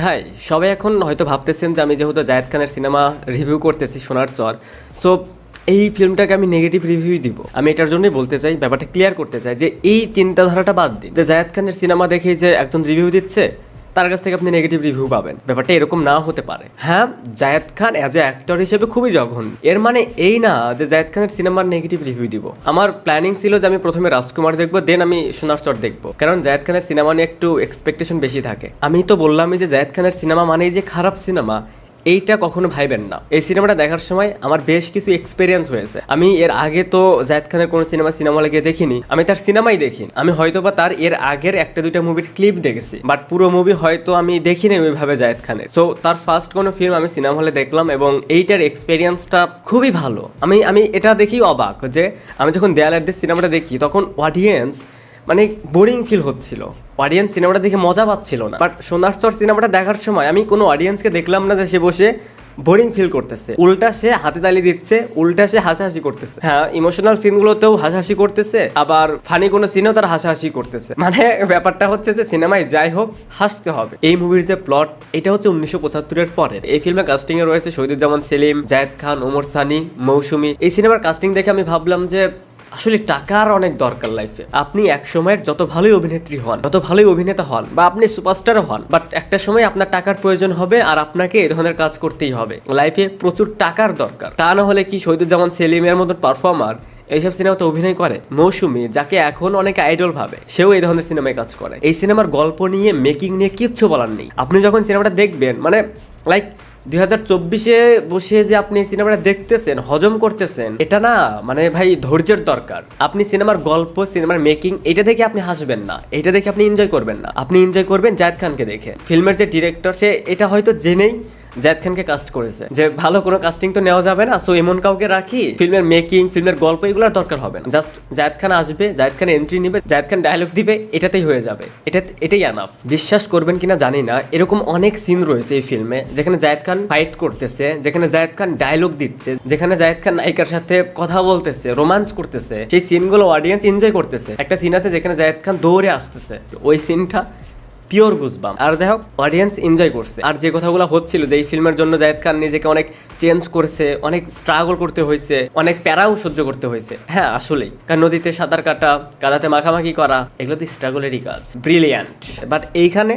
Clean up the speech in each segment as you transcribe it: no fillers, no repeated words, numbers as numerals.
High সবাই এখন হয়তো ভাবতেছেন যে আমি যেহেতু জায়েদ খানের সিনেমা রিভিউ করতেছি সোনার চর, সো এই ফিল্মটাকে আমি নেগেটিভ রিভিউ দিব। আমি এটার জন্যই বলতে চাই, ব্যাপারটা ক্লিয়ার করতে চাই যে এই চিন্তাধারাটা বাদ দিন যে জায়েদ খানের সিনেমা দেখেই যে একজন রিভিউ দিচ্ছে তার কাছ থেকে আপনি নেগেটিভ রিভিউ পাবেন। ব্যাপারটা এরকম না হতে পারে। হ্যাঁ, Zayed Khan as a actor হিসেবে খুবই জঘন্য, এর মানে এই না যে জায়েদ খানের সিনেমার নেগেটিভ রিভিউ দিব। আমার প্ল্যানিং ছিল যে আমি প্রথমে রাজকুমার দেখবো, দেন আমি সোনার চর দেখবো, কারণ জায়েদ খানের সিনেমা নিয়ে একটু এক্সপেকটেশন বেশি থাকে। আমি তো বললামই যে জায়েদ খানের সিনেমা মানেই যে খারাপ সিনেমা, এইটা কখনো ভাইবেন না। এই সিনেমাটা দেখার সময় আমার বেশ কিছু এক্সপিরিয়েন্স হয়েছে। আমি এর আগে তো জায়েদ খানের কোনো সিনেমা হলে গিয়ে দেখিনি, আমি তার সিনেমাই দেখিনি। আমি হয়তো বা তার এর আগের একটা দুইটা মুভির ক্লিপ দেখেছি, বাট পুরো মুভি হয়তো আমি দেখিনি ওইভাবে জায়েদ খানের। সো তার ফার্স্ট কোনো ফিল্ম আমি সিনেমা হলে দেখলাম এবং এইটার এক্সপিরিয়েন্সটা খুবই ভালো। আমি এটা দেখেই অবাক যে আমি যখন দেয়ালের দেশ সিনেমাটা দেখি তখন অডিয়েন্স মানে বোরিং ফিল হচ্ছিল, অডিয়েন্স সিনেমাটা দেখে মজা পাচ্ছিল না। বাট সোনার চর সিনেমাটা দেখার সময় আমি কোনো অডিয়েন্সকে দেখলাম না যে সে বসে বোরিং ফিল করতেছে, উল্টা সে হাতে তালি দিচ্ছে, উল্টা সে হাসাহাসি করতেছে। হ্যাঁ, ইমোশনাল সিনগুলোতেও হাসাহাসি করতেছে, আবার ফানি কোনো সিনেও তারা হাসাহাসি করতেছে। মানে ব্যাপারটা হচ্ছে যে সিনেমায় যাই হোক হাসতে হবে। এই মুভির যে প্লট, এটা হচ্ছে 1975-এর পরের। এই ফিল্মে কাস্টিং এ রয়েছে শহীদুজ্জামান সেলিম, জায়েদ খান, ওমর সানি, মৌসুমী। এই সিনেমার কাস্টিং দেখে আমি ভাবলাম যে আসলে টাকার অনেক দরকার লাইফে। আপনি এক সময়ের যত ভালোই অভিনেত্রী হন, যত ভালোই অভিনেতা হন, বা আপনি সুপারস্টারও হন, বাট একটা সময় আপনার টাকার প্রয়োজন হবে আর আপনাকে এই ধরনের কাজ করতেই হবে। লাইফে প্রচুর টাকার দরকার, তা না হলে কি শহীদুজ্জামান সেলিমের মতো পারফর্মার এইসব সিনেমাতে অভিনয় করে? মৌসুমী, যাকে এখন অনেকে আইডল ভাবে, সেও এই ধরনের সিনেমায় কাজ করে। এই সিনেমার গল্প নিয়ে, মেকিং নিয়ে কিচ্ছু বলার নেই। আপনি যখন সিনেমাটা দেখবেন, মানে লাইক 2024-এ বসে যে আপনি সিনেমাটা দেখতেছেন, হজম করতেছেন, এটা না, মানে ভাই ধৈর্যের দরকার। আপনি সিনেমার গল্প, সিনেমার মেকিং, এটা দেখে আপনি হাসবেন না, এটা দেখে আপনি এনজয় করবেন না। আপনি এনজয় করবেন জায়েদ খানকে দেখে। ফিল্মের যে ডিরেক্টর, সে এটা হয়তো জেনেই জায়েদ খানকে কাস্ট করেছে যে ভালো কোনো কাস্টিং তো নেওয়া যাবে না, সো এমন কাউকে রাখি, ফিল্মের মেকিং, ফিল্মের গল্প এগুলোর দরকার হবে না। জাস্ট জায়েদ খান আসবে, জায়েদ খান এন্ট্রি নিবে, জায়েদ খান ডায়লগ দিবে, এটাতেই হয়ে যাবে। এটাই এনাফ। বিশ্বাস করবেন কিনা জানি না, এরকম অনেক সিন রয়েছে এই ফিল্মে যেখানে জায়েদ খান ফাইট করতেছে, যেখানে জায়েদ খান ডায়লগ দিচ্ছে, যেখানে জায়েদ খান নায়িকার সাথে কথা বলতেছে, রোমান্স করতেছে। সেই সিনগুলো অডিয়েন্স এনজয় করতেছে। একটা সিন আছে যেখানে জায়েদ খান দৌড়ে আসতেছে, ওই সিনটা পিওর গুজবাম। আর যাই হোক, অডিয়েন্স এনজয় করছে। আর যে কথাগুলো হচ্ছিল যে এই ফিল্মের জন্য জায়েদ খান নিজেকে অনেক চেঞ্জ করেছে, অনেক স্ট্রাগল করতে হয়েছে, অনেক প্যারাও সহ্য করতে হয়েছে। হ্যাঁ আসলেই, কারণ নদীতে সাঁতার কাটা, কাদাতে মাখামাখি করা, এগুলো তো স্ট্রাগলেরই কাজ। ব্রিলিয়ান্ট। বাট এইখানে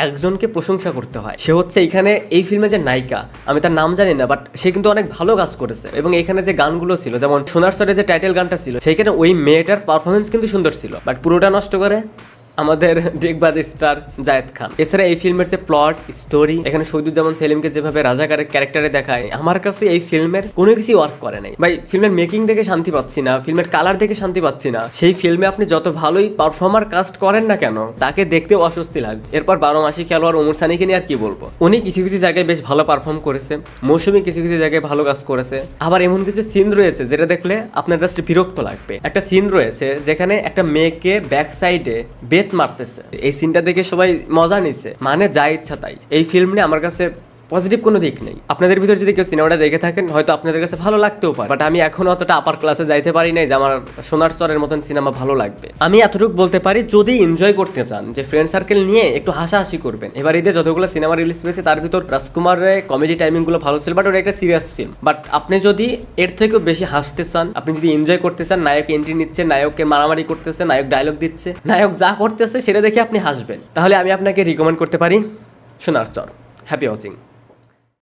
একজনকে প্রশংসা করতে হয়, সে হচ্ছে এইখানে এই ফিল্মে যে নায়িকা, আমি তার নাম জানি না, বাট সে কিন্তু অনেক ভালো কাজ করেছে। এবং এখানে যে গানগুলো ছিল, যেমন সোনার চরে যে টাইটেল গানটা ছিল, সেইখানে ওই মেয়েটার পারফরমেন্স কিন্তু সুন্দর ছিল, বাট পুরোটা নষ্ট করে আমাদের ডিগবাজ স্টার জায়েদ খান। এছাড়া এই ফিল্মের যে প্লট, স্টোরি, এখানে শহীদুজ্জামান সেলিমকে যেভাবে রাজাকারের ক্যারেক্টারে দেখায়, আমার কাছে এই ফিল্মের কোনো কিছুই ওয়ার্ক করে নাই ভাই। ফিল্মের মেকিং দেখে শান্তি পাচ্ছি না, ফিল্মের কালার দেখে শান্তি পাচ্ছি না। সেই ফিল্মে আপনি যত ভালোই পারফর্মার কাস্ট করেন না কেন, তাকে দেখতেও অস্বস্তি লাগবে। এরপর 12 মাসি খেলোয়াড় ওমর সানিকে নিয়ে আর কি বলবো, উনি কিছু কিছু জায়গায় বেশ ভালো পারফর্ম করেছে, মৌসুমী কিছু কিছু জায়গায় ভালো কাজ করেছে। আবার এমন কিছু সিন রয়েছে যেটা দেখলে আপনার জাস্ট বিরক্ত লাগবে। একটা সিন রয়েছে যেখানে একটা মেয়েকে ব্যাক সাইডে বেত মারতেছে, এই সিনটা দেখে সবাই মজা নিছে, মানে যা ইচ্ছা তাই। এই ফিল্ম নিয়ে আমার কাছে পজিটিভ কোনো দিক নেই। আপনাদের ভিতর যদি কেউ সিনেমাটা দেখে থাকেন, হয়তো আপনাদের কাছে ভালো লাগতেও পারে, বাট আমি এখনো অতটা আপার ক্লাসে যাইতে পারি নাই যে আমার সোনার চরের মতন সিনেমা ভালো লাগবে। আমি এতটুকু বলতে পারি, যদি এনজয় করতে চান, যে ফ্রেন্ড সার্কেল নিয়ে একটু হাসাহাসি করবেন। এবার ঈদে যতগুলো সিনেমা রিলিজ পেয়েছে তার ভিতর রাজকুমারের কমেডি টাইমিংগুলো ভালো ছিল, বাট ওটা একটা সিরিয়াস ফিল্ম। বাট আপনি যদি এর থেকেও বেশি হাসতে চান, আপনি যদি এনজয় করতে চান, নায়ক এন্ট্রি নিচ্ছে, নায়ককে মারামারি করতেছে, নায়ক ডায়লগ দিচ্ছে, নায়ক যা করতেছে সেটা দেখে আপনি হাসবেন, তাহলে আমি আপনাকে রিকমেন্ড করতে পারি সোনার চর। Happy watching.